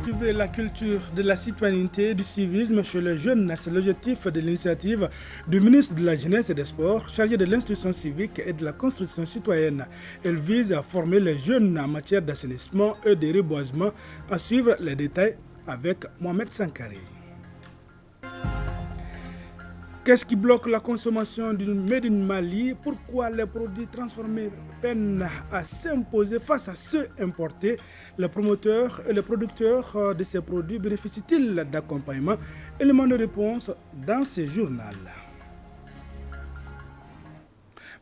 cultiver la culture de la citoyenneté et du civisme chez les jeunes. C'est l'objectif de l'initiative du ministre de la Jeunesse et des Sports, chargé de l'instruction civique et de la construction citoyenne. Elle vise à former les jeunes en matière d'assainissement et de reboisement. À suivre les détails avec Mohamed Sankari. Qu'est-ce qui bloque la consommation du Made in Mali? Pourquoi les produits transformés peinent à s'imposer face à ceux importés? Les promoteurs et les producteurs de ces produits bénéficient-ils d'accompagnement? Élément de réponse dans ce journal.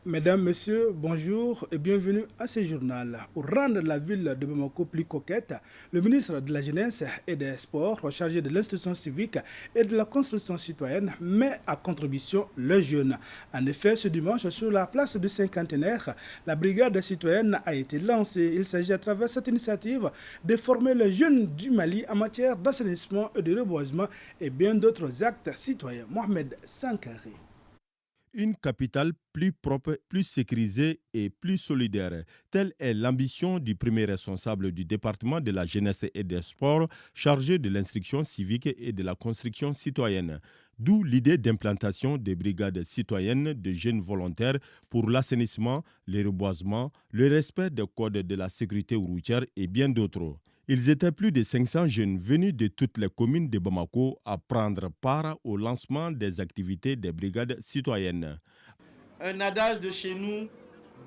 Mesdames, Messieurs, bonjour et bienvenue à ce journal. Pour rendre la ville de Bamako plus coquette, le ministre de la Jeunesse et des Sports, chargé de l'instruction civique et de la construction citoyenne, met à contribution les jeunes. En effet, ce dimanche, sur la place du Cinquantenaire, la brigade citoyenne a été lancée. Il s'agit à travers cette initiative de former les jeunes du Mali en matière d'assainissement et de reboisement et bien d'autres actes citoyens. Mohamed Sankari. Une capitale plus propre, plus sécurisée et plus solidaire. Telle est l'ambition du premier responsable du département de la jeunesse et des sports, chargé de l'instruction civique et de la construction citoyenne. D'où l'idée d'implantation des brigades citoyennes de jeunes volontaires pour l'assainissement, le reboisement, le respect des codes de la sécurité routière et bien d'autres. Ils étaient plus de 500 jeunes venus de toutes les communes de Bamako à prendre part au lancement des activités des brigades citoyennes. Un adage de chez nous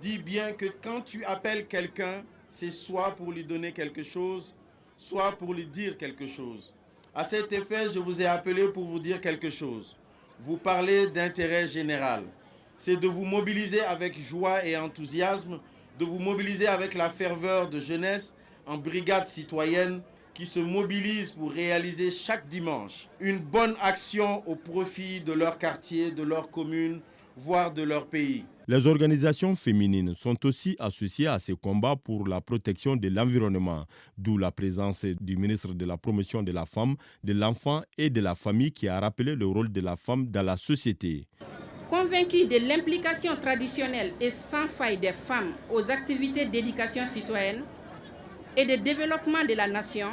dit bien que quand tu appelles quelqu'un, c'est soit pour lui donner quelque chose, soit pour lui dire quelque chose. À cet effet, je vous ai appelé pour vous dire quelque chose. Vous parlez d'intérêt général. C'est de vous mobiliser avec joie et enthousiasme, de vous mobiliser avec la ferveur de jeunesse, en brigade citoyenne qui se mobilisent pour réaliser chaque dimanche une bonne action au profit de leur quartier, de leur commune, voire de leur pays. Les organisations féminines sont aussi associées à ces combats pour la protection de l'environnement, d'où la présence du ministre de la Promotion de la Femme, de l'Enfant et de la Famille qui a rappelé le rôle de la femme dans la société. Convaincus de l'implication traditionnelle et sans faille des femmes aux activités d'éducation citoyenne et de développement de la nation,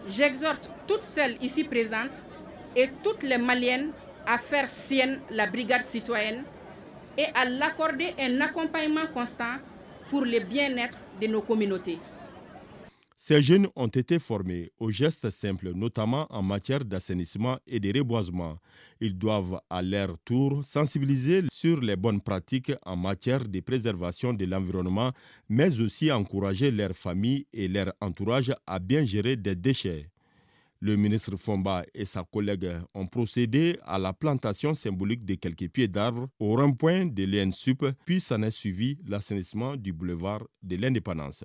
j'exhorte toutes celles ici présentes et toutes les Maliennes à faire sienne la brigade citoyenne et à l'accorder un accompagnement constant pour le bien-être de nos communautés. Ces jeunes ont été formés aux gestes simples, notamment en matière d'assainissement et de reboisement. Ils doivent à leur tour sensibiliser sur les bonnes pratiques en matière de préservation de l'environnement, mais aussi encourager leurs familles et leur entourage à bien gérer des déchets. Le ministre Fomba et sa collègue ont procédé à la plantation symbolique de quelques pieds d'arbres au rond-point de l'ENSUP, puis s'en est suivi l'assainissement du boulevard de l'Indépendance.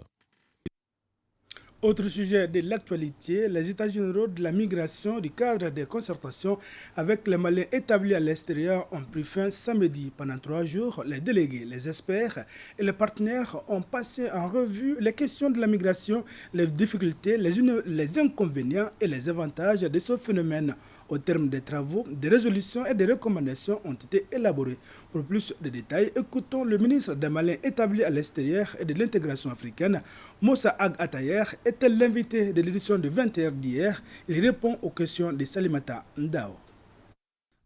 Autre sujet de l'actualité, les états généraux de la migration du cadre des concertations avec les Maliens établis à l'extérieur ont pris fin samedi. Pendant 3 jours, les délégués, les experts et les partenaires ont passé en revue les questions de la migration, les difficultés, les inconvénients et les avantages de ce phénomène. Au terme des travaux, des résolutions et des recommandations ont été élaborées. Pour plus de détails, écoutons le ministre des Maliens établi à l'extérieur et de l'intégration africaine, Moussa Ag Atayer, était l'invité de l'édition de 20h d'hier. Il répond aux questions de Salimata Ndao.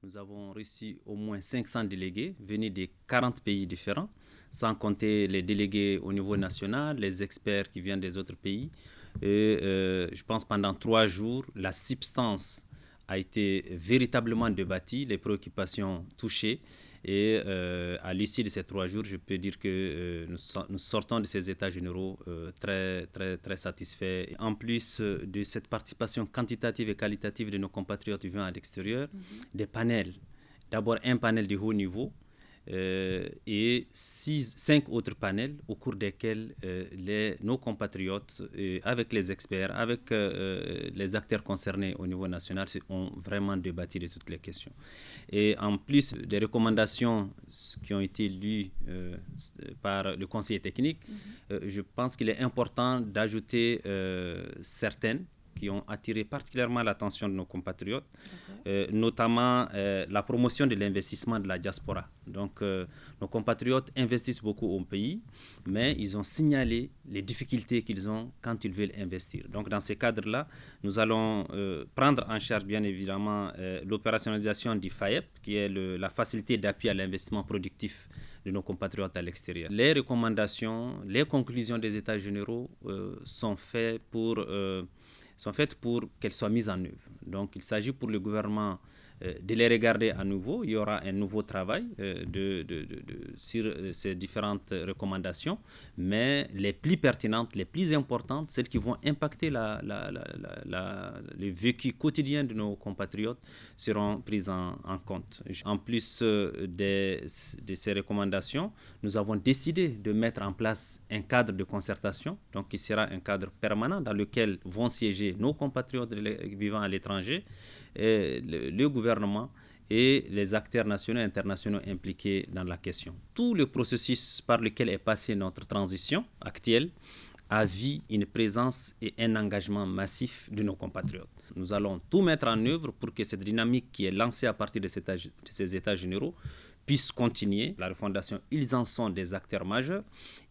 Nous avons reçu au moins 500 délégués venus de 40 pays différents, sans compter les délégués au niveau national, les experts qui viennent des autres pays. Et je pense pendant 3 jours, la substance a été véritablement débattue, les préoccupations touchées. Et à l'issue de ces 3 jours, je peux dire que nous sortons de ces états généraux très, très, très satisfaits. En plus de cette participation quantitative et qualitative de nos compatriotes vivant à l'extérieur, des panels. D'abord un panel de haut niveau et 5 autres panels au cours desquels nos compatriotes, avec les experts, avec les acteurs concernés au niveau national, ont vraiment débattu de toutes les questions. Et en plus des recommandations qui ont été lues par le conseiller technique, je pense qu'il est important d'ajouter certaines qui ont attiré particulièrement l'attention de nos compatriotes, notamment la promotion de l'investissement de la diaspora. Donc, nos compatriotes investissent beaucoup au pays, mais ils ont signalé les difficultés qu'ils ont quand ils veulent investir. Donc, dans ces cadres-là, nous allons prendre en charge, bien évidemment, l'opérationnalisation du FAEP, qui est la facilité d'appui à l'investissement productif de nos compatriotes à l'extérieur. Les recommandations, les conclusions des États généraux sont faites pour qu'elles soient mises en œuvre. Donc, il s'agit pour le gouvernement de les regarder à nouveau. Il y aura un nouveau travail sur ces différentes recommandations, mais les plus pertinentes, les plus importantes, celles qui vont impacter le vécu quotidien de nos compatriotes seront prises en compte. En plus de ces recommandations, nous avons décidé de mettre en place un cadre de concertation, donc qui sera un cadre permanent dans lequel vont siéger nos compatriotes vivant à l'étranger, le gouvernement et les acteurs nationaux et internationaux impliqués dans la question. Tout le processus par lequel est passée notre transition actuelle a vu une présence et un engagement massif de nos compatriotes. Nous allons tout mettre en œuvre pour que cette dynamique qui est lancée à partir de ces États généraux puisse continuer. La refondation, ils en sont des acteurs majeurs.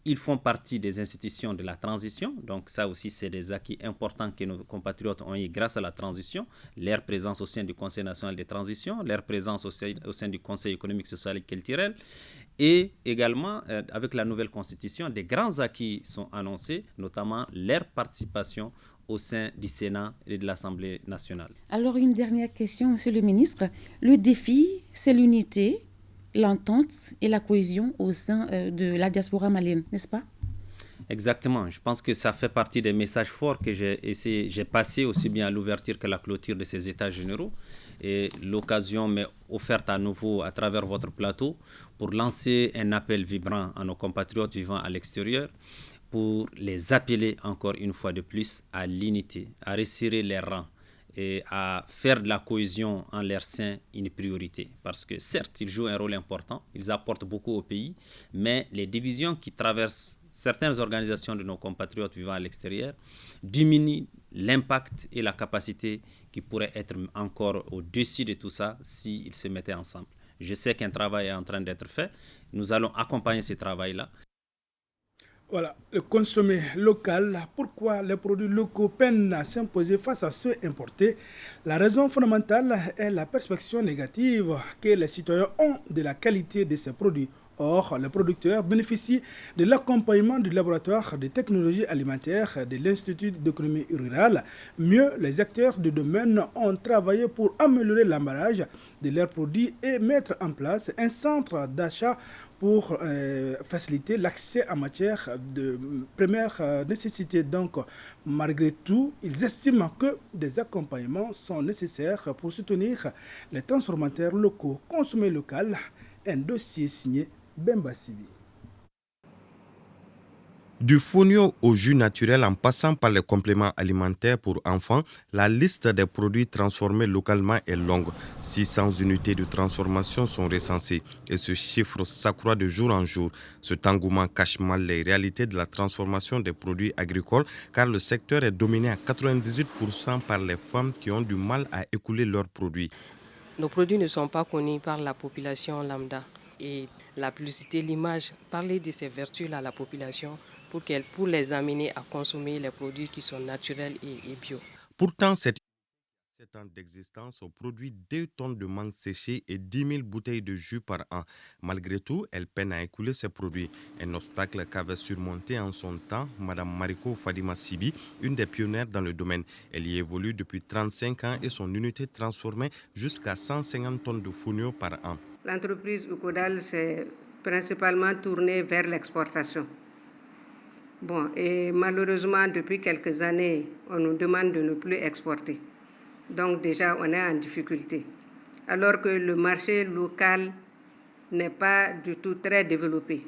Ils font partie des institutions de la transition. Donc ça aussi, c'est des acquis importants que nos compatriotes ont eu grâce à la transition. Leur présence au sein du Conseil national de transition, leur présence au sein du Conseil économique, social et culturel. Et également, avec la nouvelle constitution, des grands acquis sont annoncés, notamment leur participation au sein du Sénat et de l'Assemblée nationale. Alors, une dernière question, Monsieur le ministre. Le défi, c'est l'unité, l'entente et la cohésion au sein de la diaspora malienne, n'est-ce pas? Exactement. Je pense que ça fait partie des messages forts que j'ai passés aussi bien à l'ouverture que à la clôture de ces États généraux. Et l'occasion m'est offerte à nouveau à travers votre plateau pour lancer un appel vibrant à nos compatriotes vivant à l'extérieur, pour les appeler encore une fois de plus à l'unité, à resserrer les rangs et à faire de la cohésion en leur sein une priorité. Parce que certes, ils jouent un rôle important, ils apportent beaucoup au pays, mais les divisions qui traversent certaines organisations de nos compatriotes vivant à l'extérieur diminuent l'impact et la capacité qui pourraient être encore au-dessus de tout ça s'ils se mettaient ensemble. Je sais qu'un travail est en train d'être fait. Nous allons accompagner ce travail-là. Voilà, le consommer local. Pourquoi les produits locaux peinent à s'imposer face à ceux importés? La raison fondamentale est la perception négative que les citoyens ont de la qualité de ces produits. Or, les producteurs bénéficient de l'accompagnement du laboratoire de technologie alimentaire de l'Institut d'économie rurale. Mieux, les acteurs du domaine ont travaillé pour améliorer l'emballage de leurs produits et mettre en place un centre d'achat pour faciliter l'accès en matière de première nécessité. Donc, malgré tout, ils estiment que des accompagnements sont nécessaires pour soutenir les transformateurs locaux. Consommer local, un dossier signé Bemba Sibi. Du fonio au jus naturel en passant par les compléments alimentaires pour enfants, la liste des produits transformés localement est longue. 600 unités de transformation sont recensées et ce chiffre s'accroît de jour en jour. Cet engouement cache mal les réalités de la transformation des produits agricoles car le secteur est dominé à 98% par les femmes qui ont du mal à écouler leurs produits. Nos produits ne sont pas connus par la population lambda et la publicité, l'image, parler de ces vertus-là à la population pour les amener à consommer les produits qui sont naturels et bio. Pourtant, cette 7 ans d'existence produit 2 tonnes de mangue séchée et 10 000 bouteilles de jus par an. Malgré tout, elle peine à écouler ses produits. Un obstacle qu'avait surmonté en son temps Mme Mariko Fadima Sibi, une des pionnières dans le domaine. Elle y évolue depuis 35 ans et son unité transformée jusqu'à 150 tonnes de fonio par an. L'entreprise Ukodal s'est principalement tournée vers l'exportation. Et malheureusement, depuis quelques années, on nous demande de ne plus exporter. Donc déjà, on est en difficulté. Alors que le marché local n'est pas du tout très développé.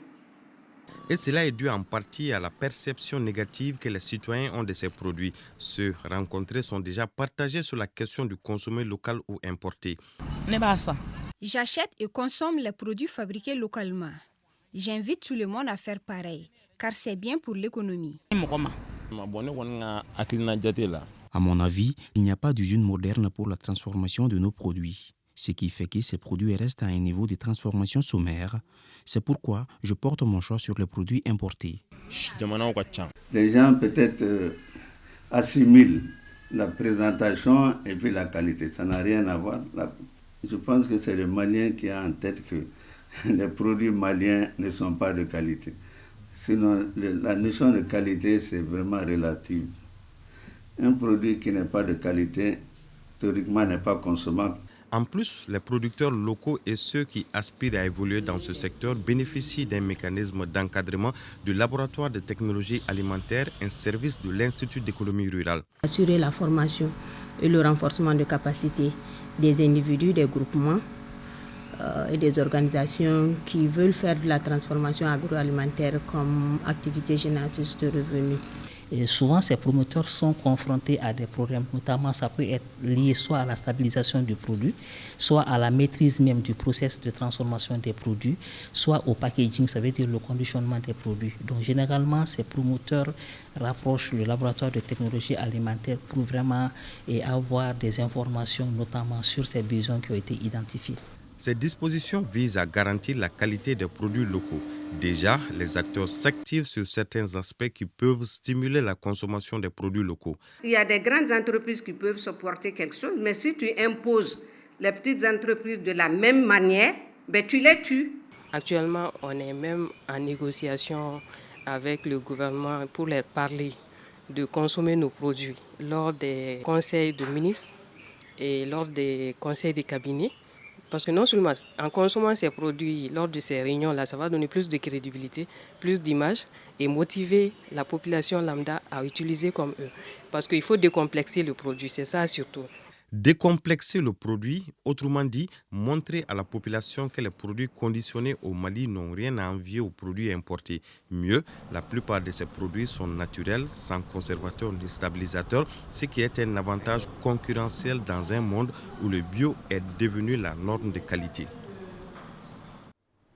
Et cela est dû en partie à la perception négative que les citoyens ont de ces produits. Ceux rencontrés sont déjà partagés sur la question du consommer local ou importé. J'achète et consomme les produits fabriqués localement. J'invite tout le monde à faire pareil, car c'est bien pour l'économie. À mon avis, il n'y a pas d'usine moderne pour la transformation de nos produits, ce qui fait que ces produits restent à un niveau de transformation sommaire. C'est pourquoi je porte mon choix sur les produits importés. Les gens peut-être assimilent la présentation et puis la qualité. Ça n'a rien à voir. Je pense que c'est le Malien qui a en tête que les produits maliens ne sont pas de qualité. Sinon, la notion de qualité, c'est vraiment relative. Un produit qui n'est pas de qualité, théoriquement, n'est pas consommable. En plus, les producteurs locaux et ceux qui aspirent à évoluer dans ce secteur bénéficient d'un mécanisme d'encadrement du laboratoire de technologie alimentaire, un service de l'Institut d'économie rurale. Assurer la formation et le renforcement de capacités des individus, des groupements et des organisations qui veulent faire de la transformation agroalimentaire comme activité génératrice de revenus. Et souvent, ces promoteurs sont confrontés à des problèmes, notamment ça peut être lié soit à la stabilisation du produit, soit à la maîtrise même du processus de transformation des produits, soit au packaging, ça veut dire le conditionnement des produits. Donc généralement, ces promoteurs rapprochent le laboratoire de technologie alimentaire pour vraiment avoir des informations, notamment sur ces besoins qui ont été identifiés. Ces dispositions visent à garantir la qualité des produits locaux. Déjà, les acteurs s'activent sur certains aspects qui peuvent stimuler la consommation des produits locaux. Il y a des grandes entreprises qui peuvent supporter quelque chose, mais si tu imposes les petites entreprises de la même manière, tu les tues. Actuellement, on est même en négociation avec le gouvernement pour leur parler de consommer nos produits lors des conseils de ministres et lors des conseils des cabinets. Parce que non seulement en consommant ces produits lors de ces réunions-là, ça va donner plus de crédibilité, plus d'image et motiver la population lambda à utiliser comme eux. Parce qu'il faut décomplexer le produit, c'est ça surtout. Décomplexer le produit, autrement dit, montrer à la population que les produits conditionnés au Mali n'ont rien à envier aux produits importés. Mieux, la plupart de ces produits sont naturels, sans conservateurs ni stabilisateurs, ce qui est un avantage concurrentiel dans un monde où le bio est devenu la norme de qualité.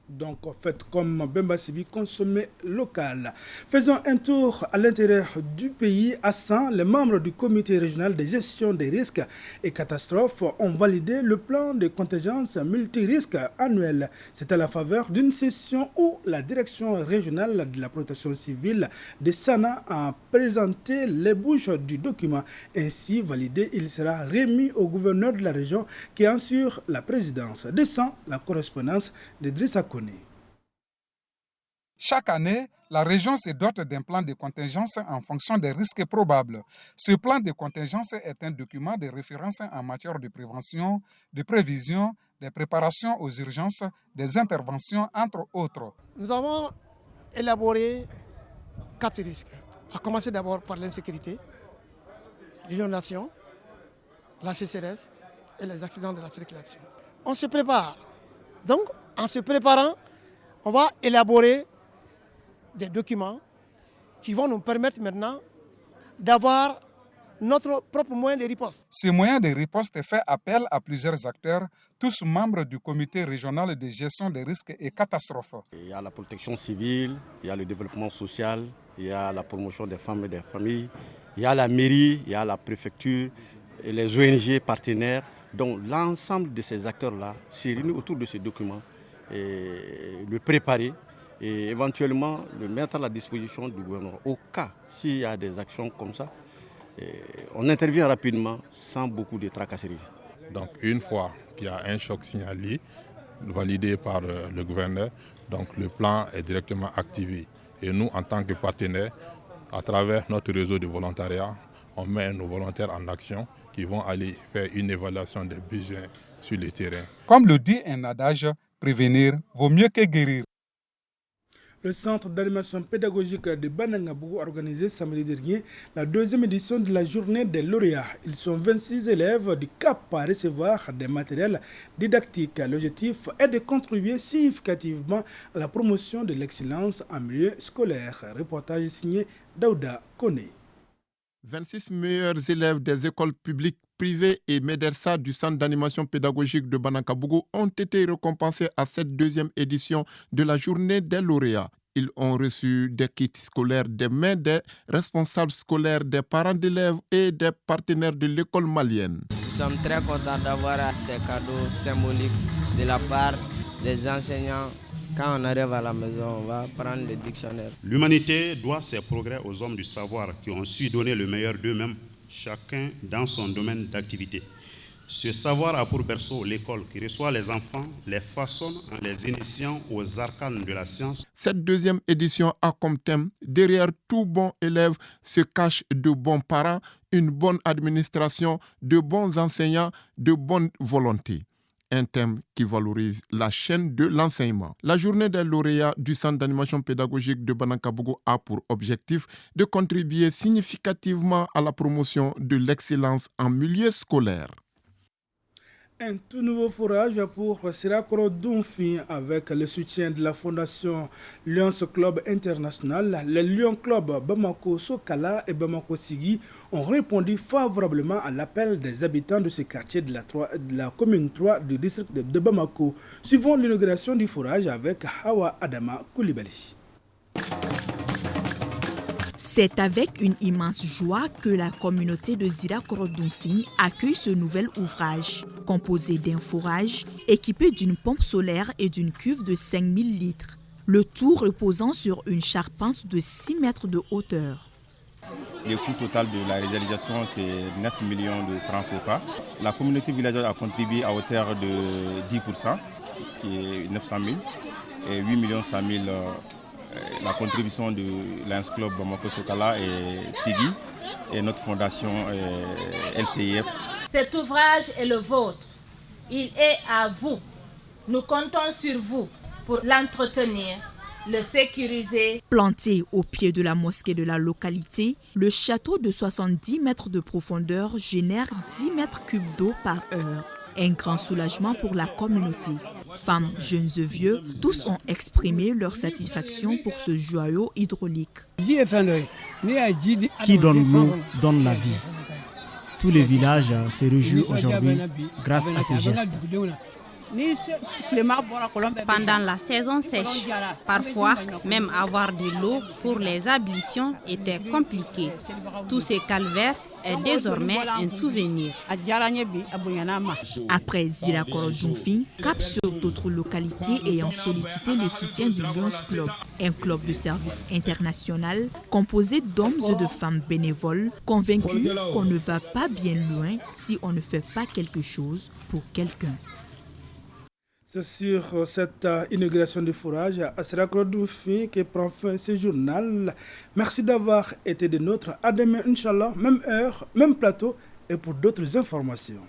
Donc, faites comme Bemba Sibi, consommez local. Faisons un tour à l'intérieur du pays. À 100, les membres du comité régional de gestion des risques et catastrophes ont validé le plan de contingence multirisque annuel. C'est à la faveur d'une session où la direction régionale de la protection civile de Sana a présenté les bouches du document. Ainsi validé, il sera remis au gouverneur de la région qui assure la présidence. Descend la correspondance d'Idrissa Kone. Chaque année, la région se dote d'un plan de contingence en fonction des risques probables. Ce plan de contingence est un document de référence en matière de prévention, de prévision, de préparation aux urgences, des interventions, entre autres. Nous avons élaboré 4 risques, à commencer d'abord par l'insécurité, l'inondation, la sécheresse et les accidents de la circulation. On se prépare. Donc, en se préparant, on va élaborer des documents qui vont nous permettre maintenant d'avoir notre propre moyen de riposte. Ce moyen de riposte fait appel à plusieurs acteurs, tous membres du comité régional de gestion des risques et catastrophes. Il y a la protection civile, il y a le développement social, il y a la promotion des femmes et des familles, il y a la mairie, il y a la préfecture, et les ONG partenaires. Donc l'ensemble de ces acteurs-là s'est réunis autour de ces documents et le préparer et éventuellement le mettre à la disposition du gouvernement. Au cas s'il y a des actions comme ça, on intervient rapidement sans beaucoup de tracasseries. Donc une fois qu'il y a un choc signalé, validé par le gouverneur, donc le plan est directement activé. Et nous, en tant que partenaires, à travers notre réseau de volontariat, on met nos volontaires en action qui vont aller faire une évaluation des besoins sur le terrain. Comme le dit un adage, prévenir vaut mieux que guérir. Le centre d'animation pédagogique de Banangabougou a organisé samedi dernier la 2e édition de la journée des lauréats. Ils sont 26 élèves du CAP à recevoir des matériels didactiques. L'objectif est de contribuer significativement à la promotion de l'excellence en milieu scolaire. Reportage signé Daouda Kone. 26 meilleurs élèves des écoles publiques, privées et médersa du centre d'animation pédagogique de Banankabougou ont été récompensés à cette 2e édition de la journée des lauréats. Ils ont reçu des kits scolaires des mains des responsables scolaires, des parents d'élèves et des partenaires de l'école malienne. Nous sommes très contents d'avoir ces cadeaux symboliques de la part des enseignants. Quand on arrive à la maison, on va prendre le dictionnaire. L'humanité doit ses progrès aux hommes du savoir qui ont su donner le meilleur d'eux-mêmes, chacun dans son domaine d'activité. Ce savoir a pour berceau l'école qui reçoit les enfants, les façonne en les initiant aux arcanes de la science. Cette deuxième édition a comme thème « Derrière tout bon élève se cachent de bons parents, une bonne administration, de bons enseignants, de bonne volonté ». Un thème qui valorise la chaîne de l'enseignement. La journée des lauréats du Centre d'animation pédagogique de Banankabogo a pour objectif de contribuer significativement à la promotion de l'excellence en milieu scolaire. Un tout nouveau forage pour Sirakoro Dunfi avec le soutien de la Fondation Lions Club International. Les Lions Club Bamako Sokala et Bamako Sigi ont répondu favorablement à l'appel des habitants de ces quartiers de la commune 3 du district de Bamako. Suivons l'inauguration du forage avec Hawa Adama Koulibaly. C'est avec une immense joie que la communauté de Sirakoro-Dunfi accueille ce nouvel ouvrage, composé d'un forage équipé d'une pompe solaire et d'une cuve de 5000 litres, le tout reposant sur une charpente de 6 mètres de hauteur. Le coût total de la réalisation, c'est 9 millions de francs CFA. La communauté villageoise a contribué à hauteur de 10%, qui est 900 000, et 8 millions 100 000 la contribution de Lions Club Bamako Sokala et Sigi et notre fondation LCIF. Cet ouvrage est le vôtre. Il est à vous. Nous comptons sur vous pour l'entretenir, le sécuriser. Planté au pied de la mosquée de la localité, le château de 70 mètres de profondeur génère 10 mètres cubes d'eau par heure. Un grand soulagement pour la communauté. Femmes, jeunes et vieux, tous ont exprimé leur satisfaction pour ce joyau hydraulique. Qui donne l'eau, donne la vie. Tous les villages se réjouissent aujourd'hui grâce à ces gestes. Pendant la saison sèche, parfois même avoir de l'eau pour les ablutions était compliqué. Tout ce calvaire est désormais un souvenir. Après Sirakoro-Dunfi, cap sur d'autres localités ayant sollicité le soutien du Lions Club, un club de service international composé d'hommes et de femmes bénévoles convaincus qu'on ne va pas bien loin si on ne fait pas quelque chose pour quelqu'un. C'est sur cette inauguration du forage à Sirakoro-Dunfi que prend fin ce journal. Merci d'avoir été des nôtres. À demain, Inch'Allah, même heure, même plateau et pour d'autres informations.